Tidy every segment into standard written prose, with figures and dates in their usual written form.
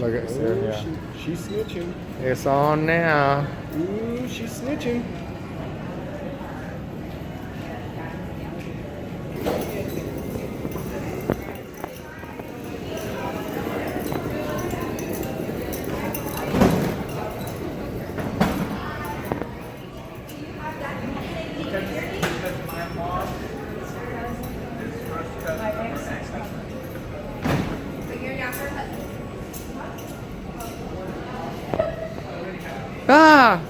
Look at Sarah. Yeah. She's snitching. It's on now. Ooh, she's snitching. Ah!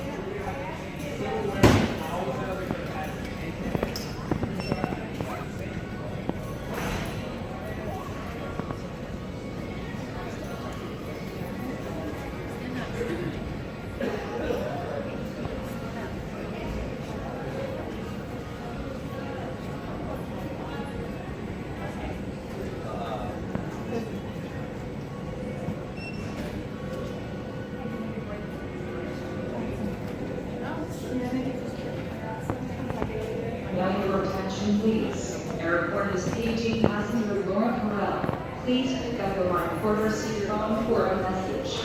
Now your attention, please. Airport is paging passenger Laura Corral. Please pick up a line for receiver phone for a message.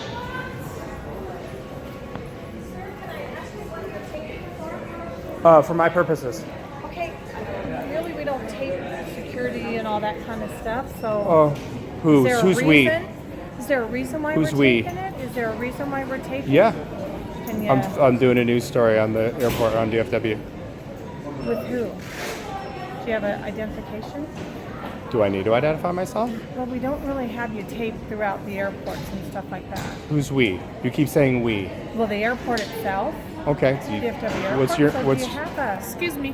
For my purposes. Okay, really, we don't tape security and all that kind of stuff, so. Oh, Is there a who's we? reason? Is there a reason why Who's we're we? taping it? Is there a reason why we're taping Yeah. it? Can you, I'm doing a news story on the airport on DFW. with who? Do you have an identification? Do I need to identify myself? Well, we don't really have you taped throughout the airports and stuff like that. Who's we? You keep saying we. Well, the airport itself, Okay. So DFW airport. what's your so what's do you have a? Excuse me.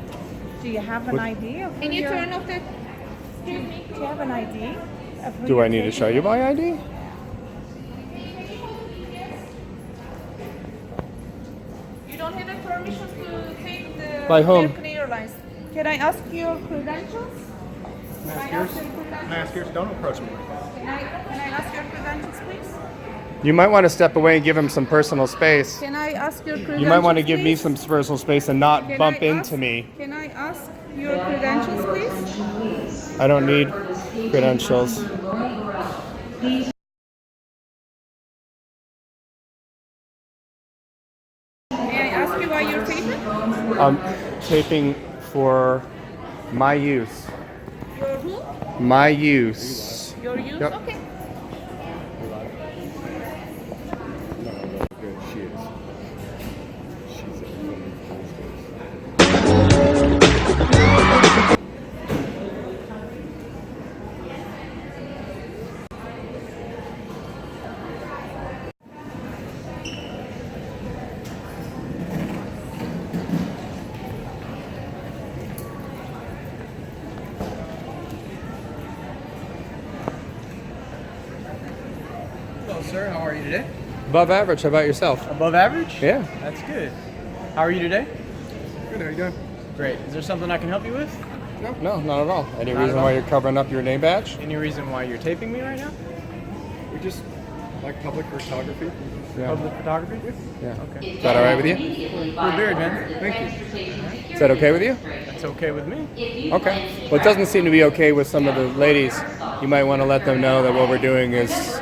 Do you have an What- ID of who Can you you're- turn off the? Excuse me. Do you have an ID? Of who do you're I need to taping? show you my ID? You don't have the permission to take the By whom? American Airlines. Can I ask your credentials? Can I ask your credentials? Don't approach me. Can I ask your credentials, please? You might want to step away and give him some personal space. Can I ask your credentials? You might want to give me some personal space and not Can bump I into ask- me. Can I ask your credentials, please? I don't need credentials. May I ask you why you're taping? I'm taping for my use. Your who? My use. Your use? Yep. Okay. Good, she is. She's a woman. Hello, sir. How are you today? Above average. How about yourself? Above average? Yeah. That's good. How are you today? Good, how you doing? Great. Is there something I can help you with? No, not at all. Any Not reason at why all. you're covering up your name badge? Any reason why you're taping me right now? We just like public photography. Yeah. Public photography? Yeah. Okay. Is that all right with you? We're very man. Thank you. Is that okay with you? That's okay with me. Okay. Well, it doesn't seem to be okay with some of the ladies. You might want to let them know that what we're doing is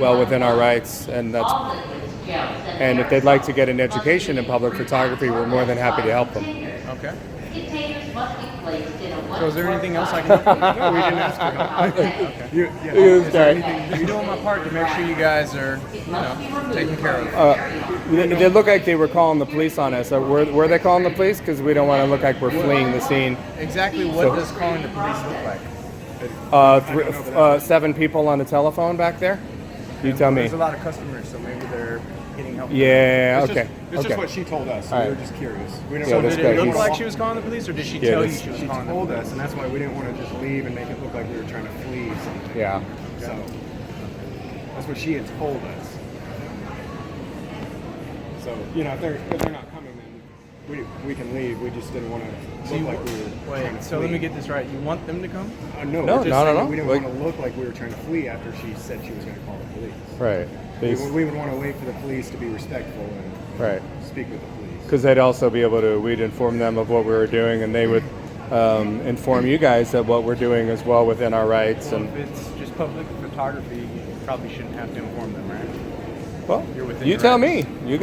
well within our rights, and if they'd like to get an education in public photography, we're more than happy to help them. Okay. So is there anything else I can help you with? No, we didn't ask for help. Yeah. This guy. I'm doing my part to make sure you guys are, taken care of. They look like they were calling the police on us. Were they calling the police? Because we don't want to look like we're fleeing the scene. Exactly what does calling the police look like? 7 people on the telephone back there. You tell me. There's a lot of customers, so maybe they're getting help. Yeah. It's Okay. Just, it's just what she told us. So All we were right. just curious. We didn't Yeah, want this Did guy, it look he's- like she was calling the police, or did she Yeah, tell you this- she was She calling the told police? us, and that's why we didn't want to just leave and make it look like we were trying to flee something. Yeah. So that's what she had told us. So if they're not coming, then we can leave. We just didn't want to look like we were trying to Wait, flee. so let me get this right. You want them to come? No, No, we're just no, saying no. we didn't Like- want to look like we were trying to flee after she said she was going to call the police. Right. We would want to wait for the police to be respectful and Right. speak with the police. Because they'd also be able to, we'd inform them of what we were doing, and they would inform you guys of what we're doing as well within our rights. Well, And if it's just public photography, you probably shouldn't have to inform them, right? Well, You're within you your tell rights. me. You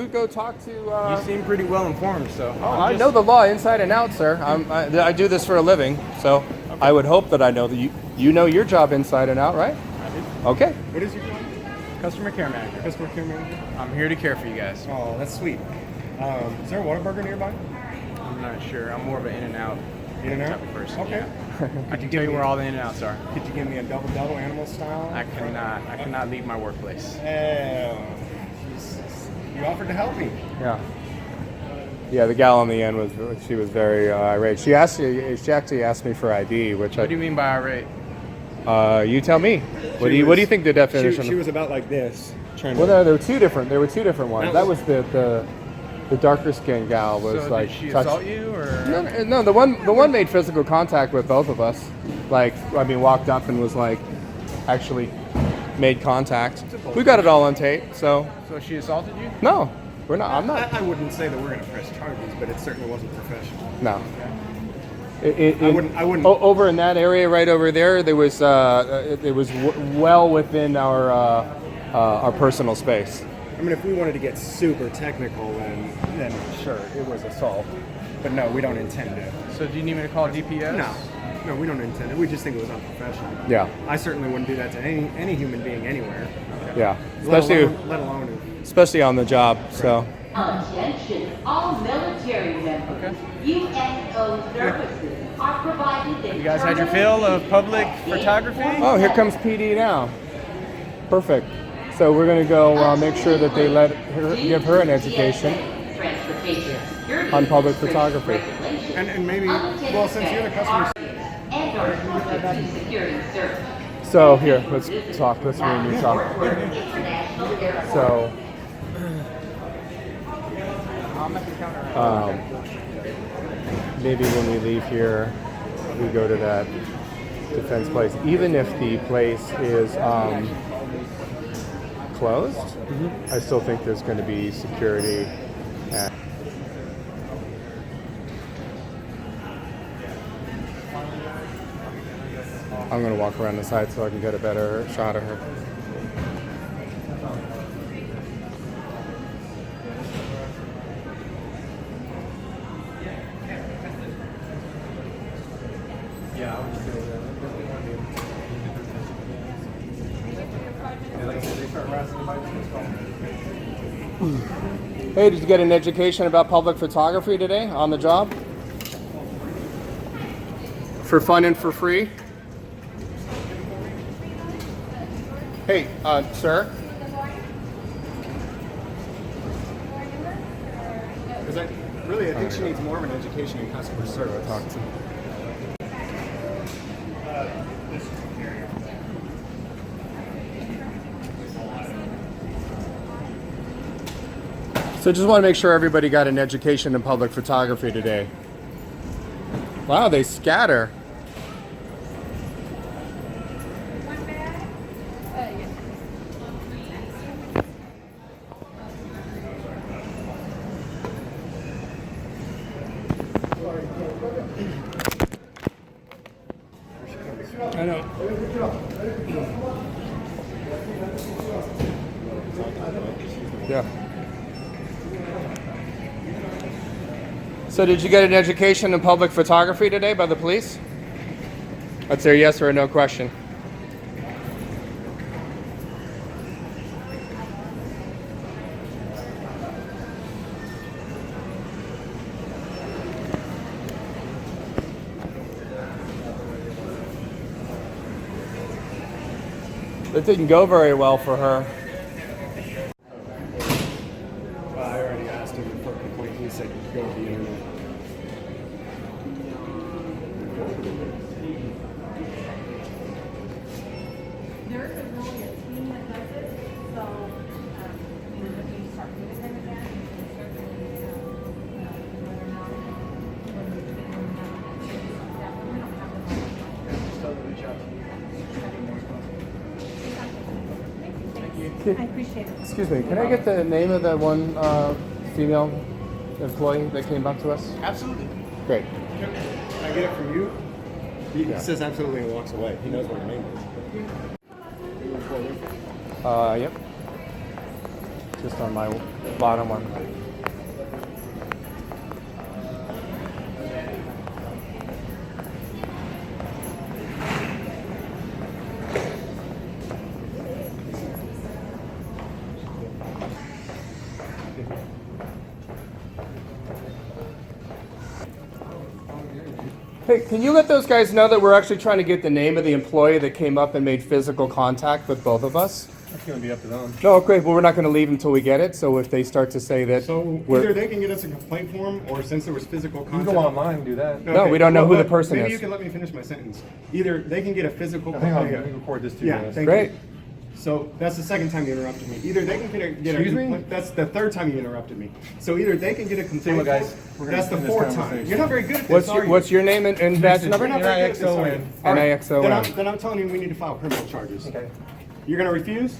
go talk to. You seem pretty well informed, so. I know the law inside and out, sir. I do this for a living, so I would hope that I know that you know your job inside and out, right? I do. Okay. What is your job? Customer care manager. Customer care manager? I'm here to care for you guys. Oh, that's sweet. Is there a Whataburger nearby? I'm not sure. I'm more of an in-and-out In-N-Out? type of person. Okay. Yeah. I can tell you where all the in-and-outs are. Could you give me a double animal style? I cannot leave my workplace. You offered to help me. Yeah. Yeah, the gal on the end was very irate. She actually asked me for ID, which What do you mean by irate? you tell me. What do you think the definition? She was about like this. Trying Well, to. no, there were two different ones. That was the darker skinned gal was So like did she touch- assault you, or? No, the one made physical contact with both of us. Like, I mean, walked up and was like, actually made contact. We got it all on tape, so So she assaulted you? no, we're not. I'm not. I wouldn't say that we're going to press charges, but it certainly wasn't professional. No. I wouldn't. Over in that area, right over there, it was well within our personal space. I mean, if we wanted to get super technical, then sure, it was assault. But no, we don't intend it. So do you need me to call DPS? No, we don't intend it. We just think it was unprofessional. Yeah. I certainly wouldn't do that to any human being anywhere. Yeah. Let alone Especially on the job. So. Attention, all military members. USO services are provided in You guys had your fill of public photography? Oh, here comes PD now. Perfect. So we're going to go make sure that they give her an education on public photography. and maybe, well, since you're the customer. And are subject to security search. So here, let's talk. Let's read you talk. International Air So. Maybe when we leave here, we go to that defense place. Even if the place is closed, I still think there's going to be security. And I'm going to walk around the side so I can get a better shot of her. Yeah, I would say that. Hey, did you get an education about public photography today on the job? For fun and for free? Hey, sir? Because I think she needs more of an education in customer service. Talk to. So just want to make sure everybody got an education in public photography today. Wow, they scatter. I know. Yeah. So did you get an education in public photography today by the police? That's a yes or a no question. That didn't go very well for her. Well, I already asked him for a complaint. He said go to the internet. There isn't really a team that does it, so, if you start doing them again, you can certainly, whether or not, whether it's been or not, we don't have them. I appreciate it. Excuse me, can I get the name of the one female employee that came up to us? Absolutely. Great. Can I get it from you? He Yeah. says absolutely and walks away. He knows what your name is. Yep. just on my bottom one. Hey, can you let those guys know that we're actually trying to get the name of the employee that came up and made physical contact with both of us? That's going to be up to them. No, okay, well, we're not going to leave until we get it. So if they start to say that, So either they can get us a complaint form, or since there was physical contact. You can go online and do that. No, we don't know who the person maybe is. you can let me finish my sentence. Either they can get a physical. Hang on, let me record this too. Yeah, guys. thank Great. you. So that's the second time you interrupted me. Either they can get Excuse a me? complaint. That's the third time you interrupted me. So either they can get a complaint. what, guys? form, We're gonna that's the end this fourth time. conversation. You're not very good at this. what's your name and badge number? We're not very good at this, are you? NIXON. All right, NIXON. Then I'm telling you we need to file criminal charges. Okay. You're going to refuse?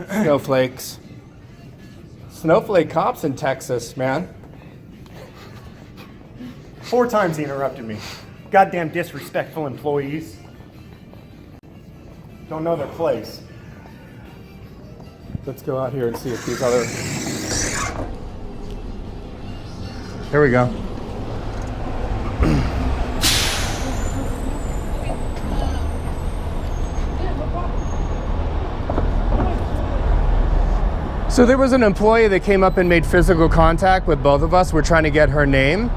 Snowflakes. Snowflake cops in Texas, man. 4 times he interrupted me. Goddamn disrespectful employees. Don't know their place. Let's go out here and see if these other. Here we go. So there was an employee that came up and made physical contact with both of us. We're trying to get her name.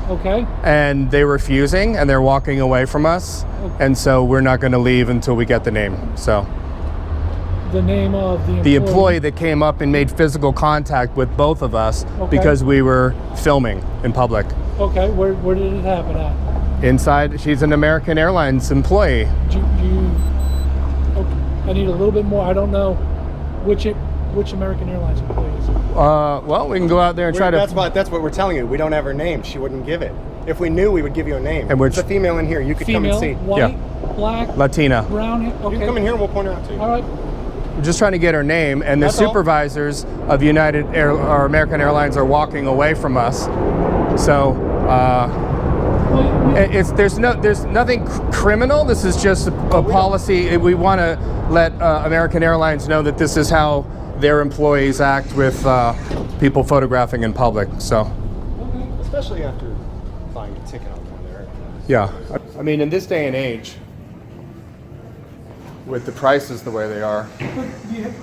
Okay. And they're refusing, and they're walking away from us. And so we're not going to leave until we get the name. So The name of the employee that came up and made physical contact with both of us because we were filming in public. Okay. Where did it happen at? Inside, she's an American Airlines employee. Do you okay. I need a little bit more. I don't know which American Airlines employee is it? Well, we can go out there and try to. That's what we're telling you. We don't have her name. She wouldn't give it. If we knew, we would give you a name. And there's a female in here. You could Female, come and see. white, Yeah. black, Latina. brown. Okay. You can come in here and we'll point her out to you. All right. We're just trying to get her name, and the That's all. supervisors of United Air or American Airlines are walking away from us. So there's nothing criminal. This is just a policy. We want to let American Airlines know that this is how their employees act with people photographing in public. So Especially after buying a ticket on one there. yeah, I mean, in this day and age, with the prices the way they are. But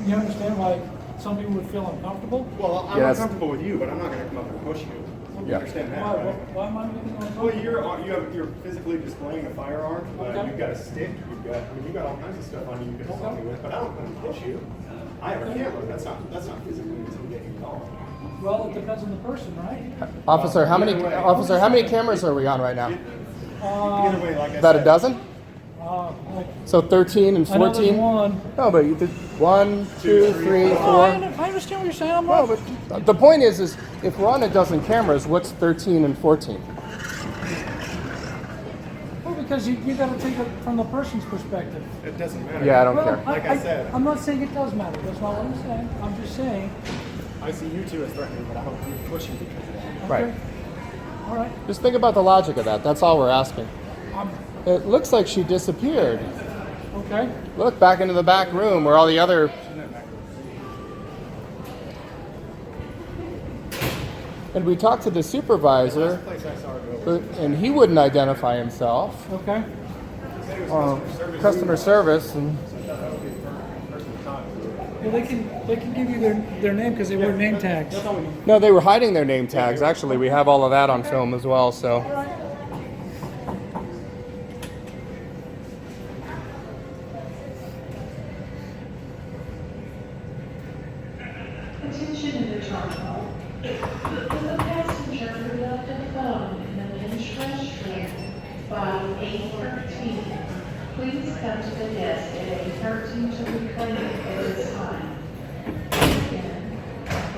you understand why some people would feel uncomfortable? Well, I'm Yes. uncomfortable with you, but I'm not going to come up and push you. You Yeah. understand that, Why, right? why am I being uncomfortable? Well, you're physically displaying a firearm. Okay. You've got a stick. You've got all kinds of stuff on you can assault me with. But I don't come and push you. I have a camera. That's not physically intimidating at all. Well, it depends on the person, right? Officer, how many Either way. how many cameras are we on right now? Either way, like I About said, a dozen? Like, So 13 and I know there's 14? one. No, but you did 1, 2, 3, Oh, 4. I understand what you're saying. I'm No, not. but the point is if we're on a dozen cameras, what's 13 and 14? Well, because you got to take it from the person's perspective. it doesn't matter. Yeah, I don't Well, care. Like I said. I'm not saying it does matter. That's not what I'm saying. I'm just saying. I see you two as threatening, but I don't keep pushing because of that. Right. Okay. All right. Just think about the logic of that. That's all we're asking. I'm, It looks like she disappeared. okay. Look back into the back room where all the other. And we talked to the supervisor, Place I saw her go. and he wouldn't identify himself. Okay. Customer service, and Well, they can give you their name because they wear name tags. no, they were hiding their name tags. Actually, we have all of that on film as well. So. Attention in the terminal. Will the passenger who left a phone in the men's restroom by 8:13, please come to the desk at 8:13 to reclaim it at this time. Again,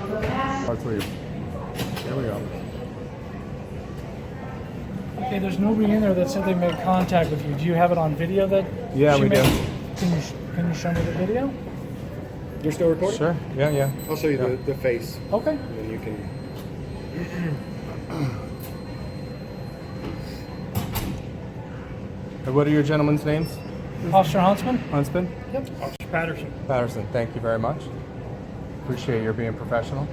will the passenger... Let's leave. There we go. Okay. There's nobody in there that said they made contact with you. Do you have it on video that? Yeah, she we do. made? Can you show me the video? You're still recording? Sure. Yeah, yeah. I'll show you the face, Okay. and then you can. What are your gentlemen's names? Officer Huntsman? Huntsman? Yep. Officer Patterson. Patterson, thank you very much. Appreciate your being professional.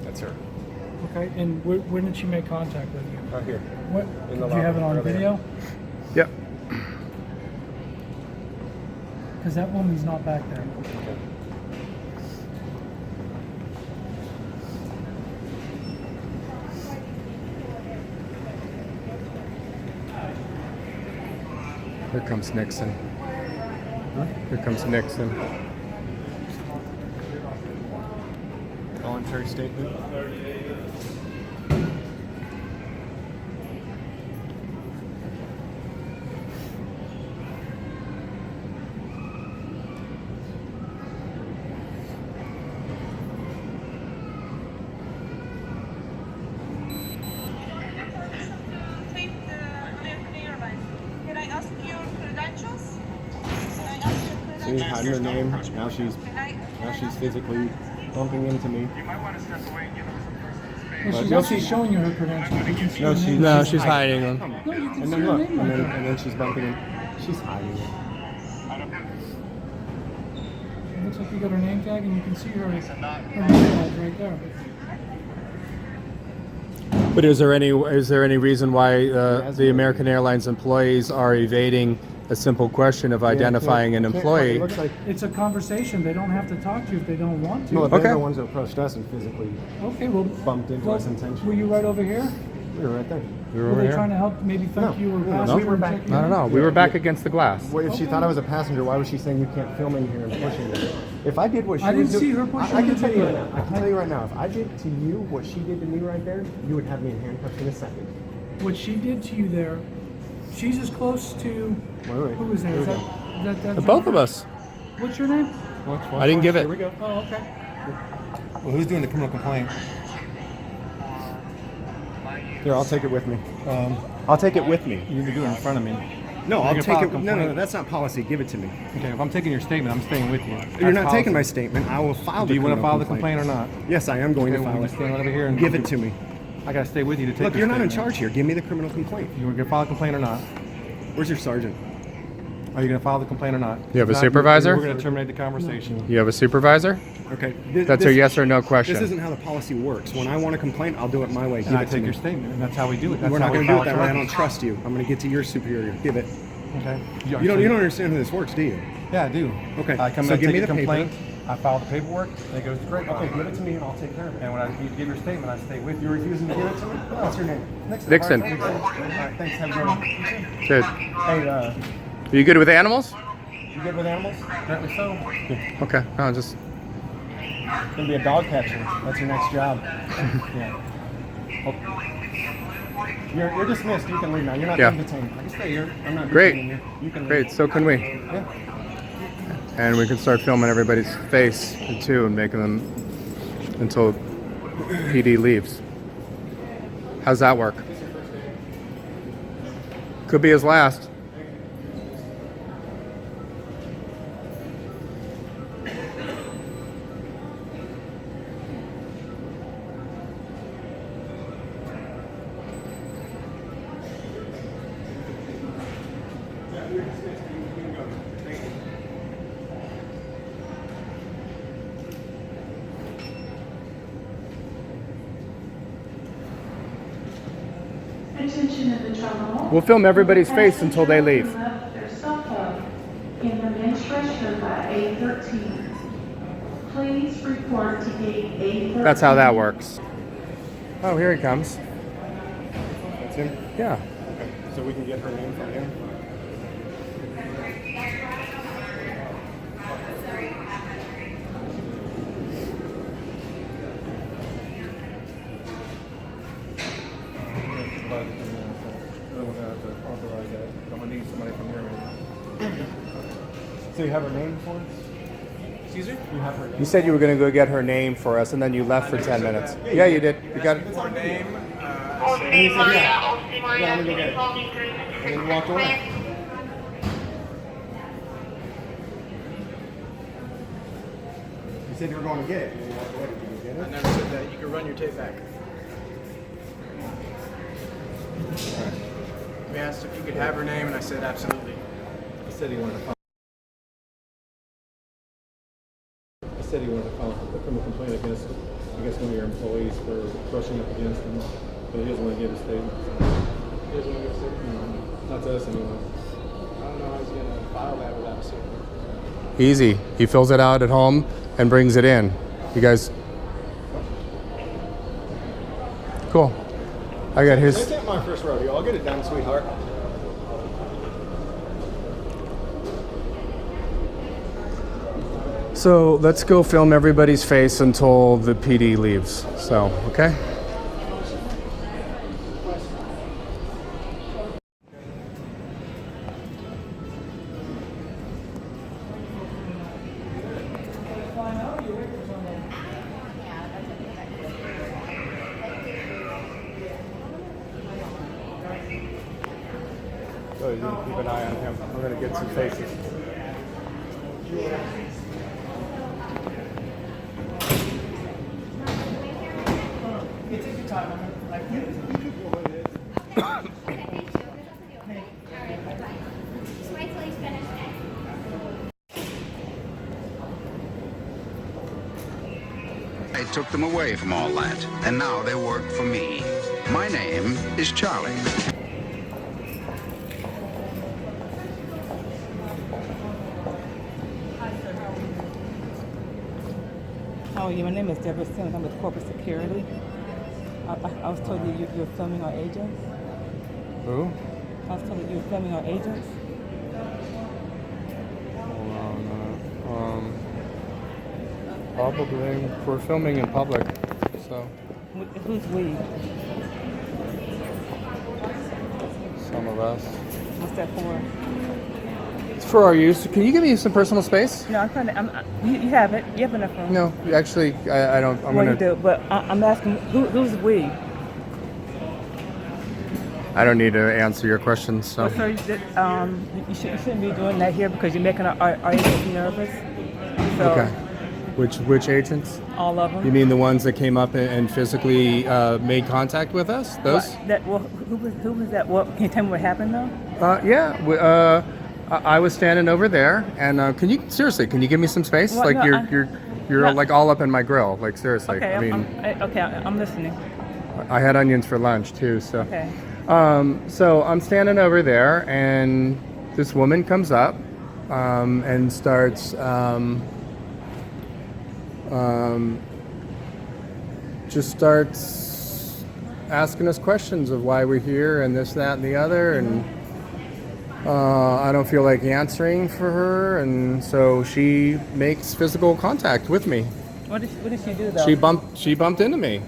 That's her. Okay, and when did she make contact with you? Right here. What, In did the you have it lobby, on earlier. video? Yep. Because that woman's not back there. Here comes Nixon. Here comes Nixon. Voluntary statement. Can I ask your credentials? Can I ask your See, hiding her name. Now she's physically bumping into me. Well, she's actually showing you her credentials. You can see No, her she- name. No, she's hiding them. No, you can And see then her look, name right there. and then she's bumping in. She's hiding it. It looks like you got her name tag and you can see her name tag right there. But is there any reason why the American Airlines employees are evading a simple question of identifying an It employee? looks like It's a conversation. They don't have to talk to you if they don't want to. no, they're Okay. the ones that approached us and physically Okay, well, bumped into us intentionally. were you right over here? We were right there. Were they trying to help, maybe thank No, you or no, pass no, you we were and back- check you I don't in? know. We were back against the glass. Well, if she thought I was a passenger, why was she saying you can't film in here and pushing me? If I did what she I was didn't see doing, her pushing I you can in tell the you right video. now. I can tell you right now. If I did to you what she did to me right there, you would have me in handcuffs in a second. What she did to you there, she's as close to, Wait. who was there? Is that Both of us. What's your name? I didn't give it. Here we go. Oh, okay. Well, who's doing the criminal complaint? Here, I'll take it with me. I'll take it with me. You need to do it in front of me. No, You're I'll gonna take file a it. No, complaint. that's not policy. Give it to me. Okay, if I'm taking your statement, I'm staying with you. You're That's not taking my policy. statement. I will file Do the you want to criminal file the complaint or not? Yes, I am going Okay, to well, file you it. stand right over here and Give it to me. I gotta stay with you to take. Look, your you're not in statement. charge here. Give me the criminal complaint. You gonna file a complaint or not? Where's your sergeant? Are you gonna file the complaint or not? You have a If not, supervisor? We're gonna terminate the conversation. You have a supervisor? Okay. That's a yes or no question. This isn't how the policy works. When I want a complaint, I'll do it my way. Give And I it to take me. your statement, and that's how we do it. That's We're how not we going to do file it that way. I don't charges. trust you. I'm going to get to your superior. Give it. Okay. You don't understand how this works, do you? Yeah, I do. Okay, I come so in, give take me a the paper. complaint. I file the paperwork, and it goes to great. Okay, give it to me and I'll take care of it. And when I give your statement, I stay with you. You're refusing to give it to me? What's your name? Dixon. All right, thanks. Have a good one. Good. Hey, Are you good with animals? you good with animals? Apparently so. Okay. No, just Gonna be a dog catcher. That's your next job. Yeah. You're dismissed. You can leave now. You're not Yeah. being detained. I can stay here. I'm not Great. detaining you. You can leave. great. So can we. Yeah. And we can start filming everybody's face too and making them until PD leaves. How's that work? Could be his last. Attention in the terminal. We'll film everybody's face until they leave. Left their cell phone in the men's restroom by 8:13. Please report to gate 8:13. That's how that works. Oh, here he comes. That's him? Yeah. Okay. So we can get her name from him? I'm gonna need somebody from here. So you have her name for us? Excuse me? You have her name? You said you were going to go get her name for us, and then you left for 10 minutes. Yeah, you did. You got it. Her name. And he said, yeah. Yeah, let me go get it. And then he walked away. He said you were going to get it. And then he walked away. Did you go get I it? never said that. You can run your tape back. We asked if you could have her name, and I said absolutely. He said he wanted to file. He said he wanted to file a criminal complaint against, I guess, one of your employees for brushing up against him, but he doesn't want to give a statement. He doesn't want to give a statement. No, not to us anyway. I don't know how he's going to file that without a statement. Easy. He fills it out at home and brings it in. You guys. Cool. I got This his. ain't my first rodeo. I'll get it done, sweetheart. So let's go film everybody's face until the PD leaves. So, okay? So you keep an eye on him. We're going to get some faces. I took them away from all that, and now they work for me. My name is Charlie. How are you? My name is Deborah Simmons. I'm with Corporate Security. I was told you're filming our agents. Who? I was told that you were filming our agents. Probably. We're filming in public, so. Who's we? Some of us. What's that for? It's for our use. Can you give me some personal space? No, I'm trying to. You have it. You have enough room. No, actually, I don't. I'm Well, gonna. you do, but I'm asking who's we? I don't need to answer your questions. So. Well, sir, you shouldn't be doing that here because you're making our agents nervous. So, Okay. Which agents? all of them. You mean the ones that came up and physically made contact with us? Those? Who was that? What? Can you tell me what happened though? Yeah. I was standing over there, and can you give me some space? Well, like no, you're no. like all up in my grill. Like seriously. Okay, I mean, I'm listening. I had onions for lunch too. So. Okay. So I'm standing over there, and this woman comes up and starts just starts asking us questions of why we're here and this, that, and the other, and I don't feel like answering for her, and so she makes physical contact with me. What did she do though? She bumped into me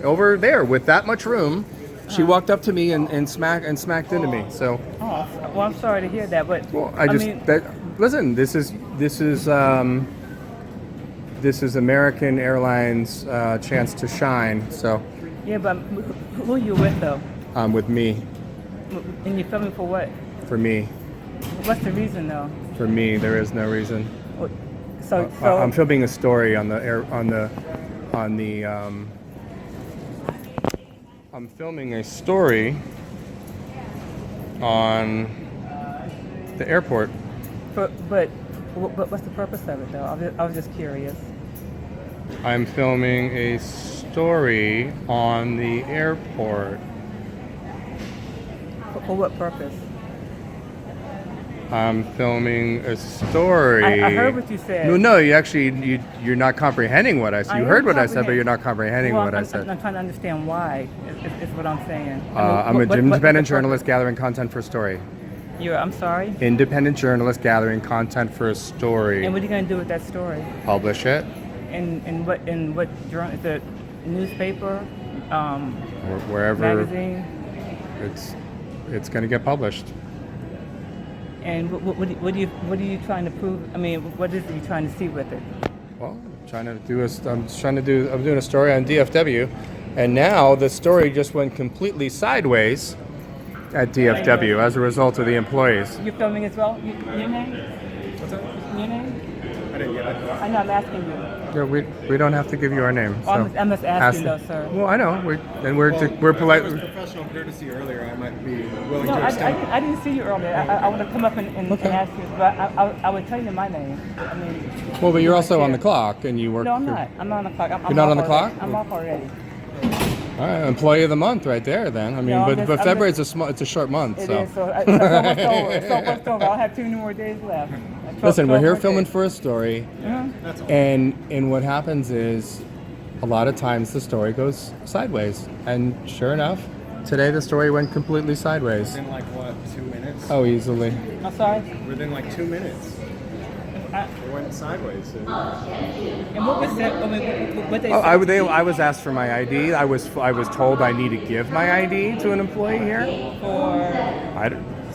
over there with that much room. She walked up to me and smacked into me. So. Oh, well, I'm sorry to hear that, but Well, listen. This is American Airlines' chance to shine. So. yeah, but who are you with though? With me. And you're filming for what? For me. What's the reason though? For me, there is no reason. So I'm filming a story on the air I'm filming a story on the airport. but what's the purpose of it though? I was just curious. I'm filming a story on the airport. For what purpose? I'm filming a story. I heard what you said. No, you're not comprehending what I said. You heard what I said, but you're not comprehending what I said. I'm trying to understand why. Is what I'm saying. I'm an independent journalist gathering content for a story. I'm sorry. Independent journalist gathering content for a story. And what are you going to do with that story? Publish it. In what journal? Is it newspaper? Wherever. Magazine. It's going to get published. And what are you trying to prove? I mean, what is it you're trying to see with it? Well, I'm doing a story on DFW, And now the story just went completely sideways at DFW as a result of the employees. You're filming as well? Your name? What's that? Your name? I didn't get it. I know, I'm asking you. Yeah, we don't have to give you our name. So I'm just asking though, sir. Well, I know. We're If it polite. was professional courtesy earlier, I might be willing No, to extend. I didn't see you earlier. I want to come up and ask you, but I would tell you my name. I mean. Well, but you're also on the clock, and you work. No, I'm not. I'm not on the clock. You're not on the clock? I'm off already. All right, employee of the month, right there. Then I mean, No, but February is it's a short month. It so. is. So it's almost over. It's almost over. I'll have 2 more days left. Listen, we're here 12 more filming days. for a story, That's all. and what happens is, a lot of times the story goes sideways, and sure enough, today the story went completely sideways. Within like what, 2 minutes? Oh, easily. I'm sorry. Within like 2 minutes. It went sideways. And what was that? I mean, what they Oh, said to you I was asked for my ID. I was told I need to give my ID to an employee here.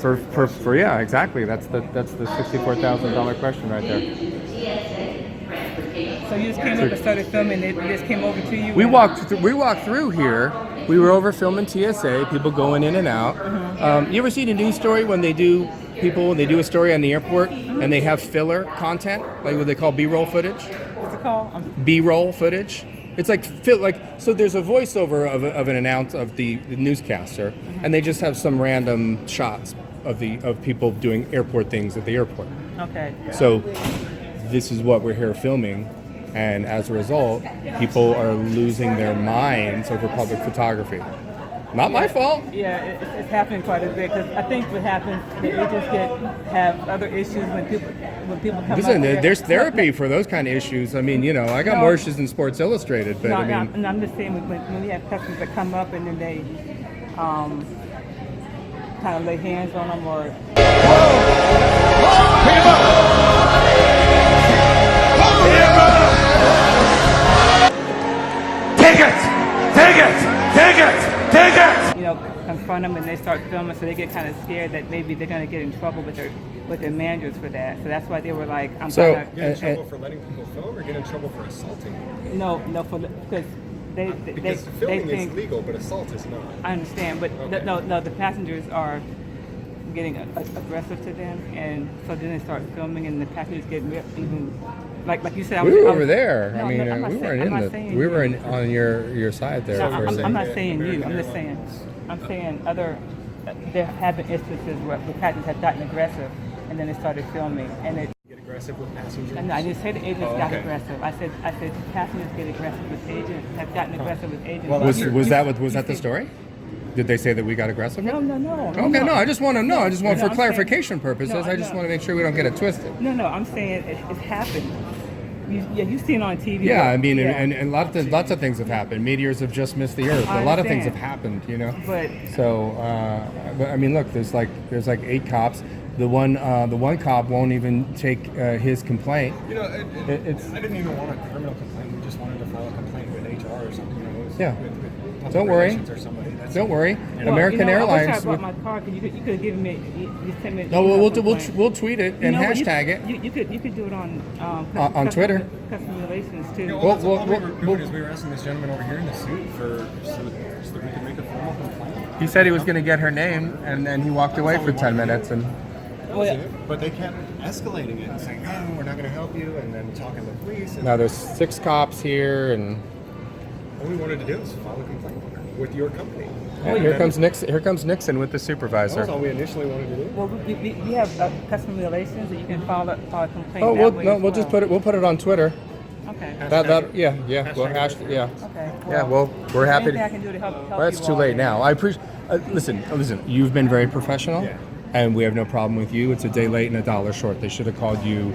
For yeah, exactly. That's the $64,000 question right there. So you just came up and started filming. They just came over to you. We walked through here. We were over filming TSA. People going in and out. You ever see the news story when they do a story on the airport and they have filler content, like what they call B-roll footage? What's it called? B-roll footage. It's like so. There's a voiceover of an announce of the newscaster, and they just have some random shots of people doing airport things at the airport. Okay. So this is what we're here filming, and as a result, people are losing their minds over public photography. Not my fault. Yeah, it's happening quite a bit because I think what happens, they just have other issues when people come. Listen, out there. there's therapy for those kind of issues. I mean, I got more issues than Sports Illustrated, but No, I mean, and I'm just saying when we have customers that come up and then they kind of lay hands on them or. Confront them and they start filming, so they get kind of scared that maybe they're going to get in trouble with their managers for that. So that's why they were like, I'm So- gonna Get in trouble for letting people film, or get in trouble for assaulting? no, because Because they filming think is legal, but assault is not. I understand, but Okay. no, the passengers are getting aggressive to them, and so then they start filming, and the passengers get even like you said. we were over there. No, I mean, no, I'm not we saying- weren't I'm in not the. saying We you. were on your side there. No, for a I'm second. not saying you. American I'm just saying. I'm saying other. There have been instances where the passengers have gotten aggressive, and then they started filming, and it. Get aggressive with passengers. And I didn't say the agents Oh, got okay. aggressive. I said passengers get aggressive with agents. Have gotten aggressive with agents. Well, Was that the story? Did they say that we got aggressive? No. Okay, no, I just want to know. I just want, No, for I'm clarification saying- purposes, no, I just no. want to make sure we don't get it twisted. No, I'm saying it's happened. You've seen it on TV. Yeah, I mean, Yeah. and lots of things have happened. Meteors have just missed the Earth. I A lot of things have understand. happened, But So, but I mean, look, there's like 8 cops. The one cop won't even take his complaint. It's I didn't even want a criminal complaint. We just wanted to file a complaint with HR or something. It was Yeah. with public Don't worry. relations or somebody. That's Don't worry, well, American I wish I Airlines. brought my car because you could have given me. You sent me. No, email we'll complaint. tweet it You and know, but hashtag it. You could do it on On Twitter. Customer relations too. Yeah, Well, that's all we were doing well- is we were asking this gentleman over here in the suit so that we could make a formal complaint. He said he was going to get her name, and then he walked away for 10 minutes. And Well, yeah. But they kept escalating it and saying, "No, we're not going to help you," and then talking to the police. And now there's 6 cops here, and all we wanted to do was file a complaint with your company. here comes Nixon. Here comes Nixon with the That supervisor. was all we initially wanted to do. Well, we have customer relations that you can file a complaint. Oh, that way as we'll just put it on Twitter. Okay. Yeah. Well, Hashtag yeah. Okay. Yeah. Well, we're happy. Anything I can do to help Well, it's you too all late then. now. I appreciate. Listen. You've been very professional, Yeah. and we have no problem with you. It's a day late and a dollar short. They should have called you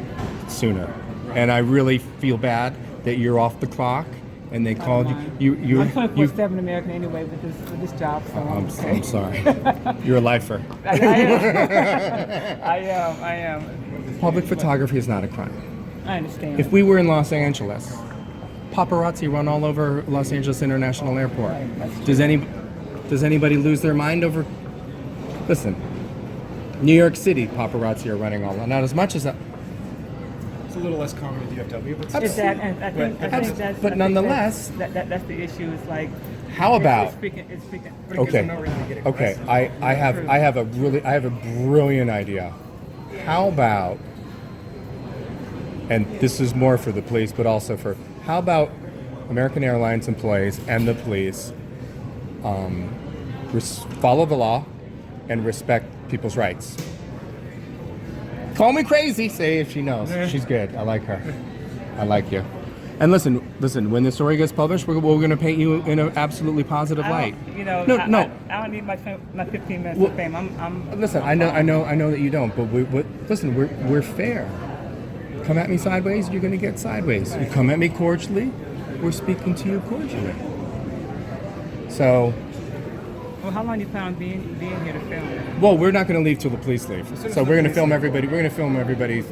sooner. And I really feel bad that you're off the clock, and they called you. I'm 24/7 American anyway with this job, so I'm okay. sorry. You're a lifer. I am. Public photography is not a crime. I understand. If we were in Los Angeles, paparazzi run all over Los Angeles International Airport. Does anybody lose their mind over? Listen, New York City paparazzi are running all. Not as much as that. It's a little less common at DFW, but Is that, and I think that's but nonetheless- that's the issue. Is like How about? It's speaking. Okay. Okay. I have a brilliant idea. How about? And this is more for the police, but also for how about American Airlines employees and the police follow the law and respect people's rights. Call me crazy, say if she knows. She's good. I like her. I like you. And listen. When the story gets published, we're going to paint you in an absolutely positive light. You know, No. I don't need my 15 minutes of fame. I'm. Listen, I know that you don't, but listen, we're fair. Come at me sideways, you're going to get sideways. You come at me cordially, we're speaking to you cordially. So. Well, how long do you plan on being here to film? Well, we're not going to leave till the police leave. So we're going to film everybody. We're going to film everybody.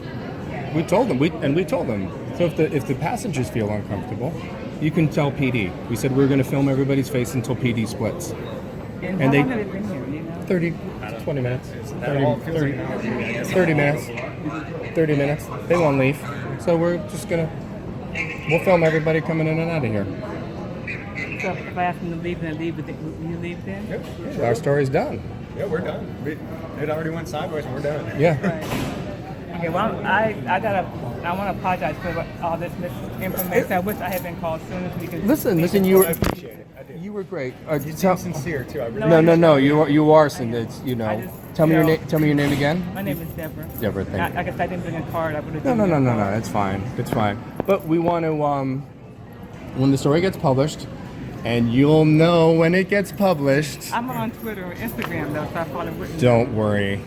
We told them. We told them. So if the passengers feel uncomfortable, you can tell PD. We said we're going to film everybody's face until PD splits. And how long have they been here? You know? 20 minutes. 30 minutes. 30 minutes. They won't leave. So we'll film everybody coming in and out of here. So if I ask them to leave and they leave, will you leave then? Yep. Our story's done. Yeah, we're done. It already went sideways and we're done. Yeah. Right. Okay, well, I want to apologize for all this misinformation. I wish I had been called sooner so we could. Listen, I appreciate it. I do. You were great. You seem sincere too. I really No. You are sincere. Tell me your name. Tell me your name again. My name is Deborah. Deborah, thank you. I guess I didn't bring a card. I would have. No. It's fine. It's fine. But we want to when the story gets published, and you'll know when it gets published. I'm on Twitter or Instagram though, so I follow Whitney. Don't worry,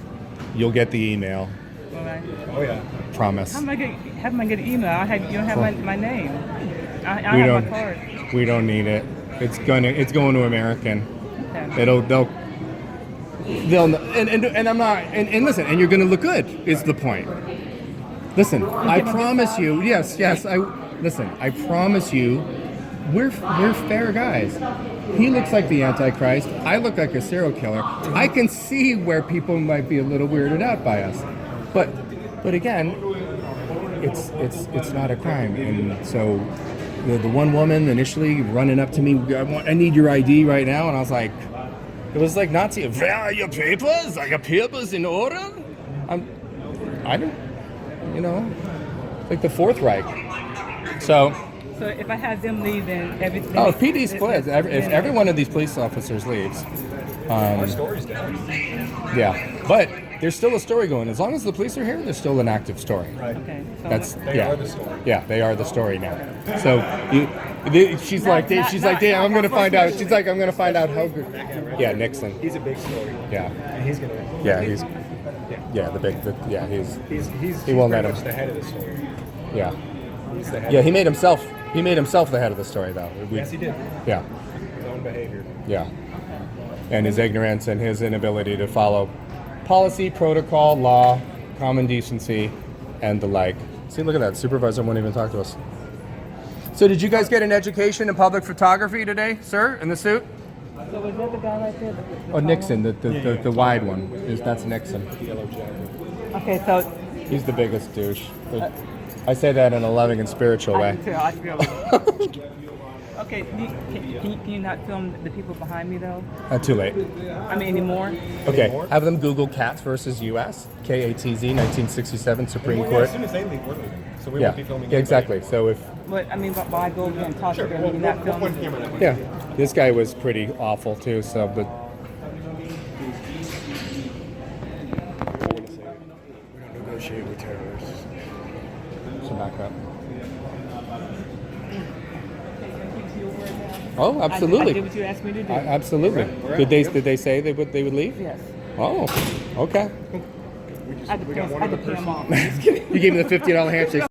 you'll get the email. All right. Oh yeah. Promise. How am I get an email? You don't have my name. I We have don't. my card. We don't need it. It's going to American. Okay. They'll and I'm not and listen, and you're gonna look good is the point. Listen, I promise you, yes, I promise you, we're fair guys. He looks like the Antichrist. I look like a serial killer. I can see where people might be a little weirded out by us. But again, it's not a crime. And so the one woman initially running up to me, I need your ID right now, and I was like, it was like Nazi. Where are your papers? Are your papers in order? I don't, like the Fourth Reich. So if I had them leave, then everything. Oh, if PD splits. If every one of these police officers leaves, Our story's down. yeah. But there's still a story going. As long as the police are here, there's still an active story. Right. Okay. So They are the story. Yeah, they are the story now. So she's like, Dave, I'm gonna find out. She's like, I'm gonna find out how good. Yeah, Nixon. He's a big story. Yeah. And he's gonna. Yeah, he's. Yeah. He won't let pretty him. much the head of the story. Yeah. He's the head. Yeah, he made himself the head of the story, though. Yes, he did. Yeah. His own behavior. Yeah. And his ignorance and his inability to follow policy, protocol, law, common decency, and the like. See, look at that. Supervisor won't even talk to us. So did you guys get an education in public photography today, sir, in the suit? So was that the guy right there? Oh, Nixon, the wide one. That's Nixon. Yellow jacket. Okay, so He's the biggest douche. But I say that in a loving and spiritual I way. can tell. I feel it. Okay, can you not film the people behind me though? Too late. I mean, anymore? Okay, have them Google Katz versus U.S. KATZ 1967 Supreme Well, Court. as soon as they leave, we're leaving. So we Yeah, won't be filming. yeah, exactly. So if But I mean, why go and talk Sure. to them? We'll You're not point filming. the camera that way. yeah, this guy was pretty awful too. So, but We don't negotiate with terrorists. some backup. Oh, absolutely. I did what you asked me to do. Absolutely. Did they say they would leave? Yes. Oh, okay. I had to pay them off. You gave me the $50 handshake.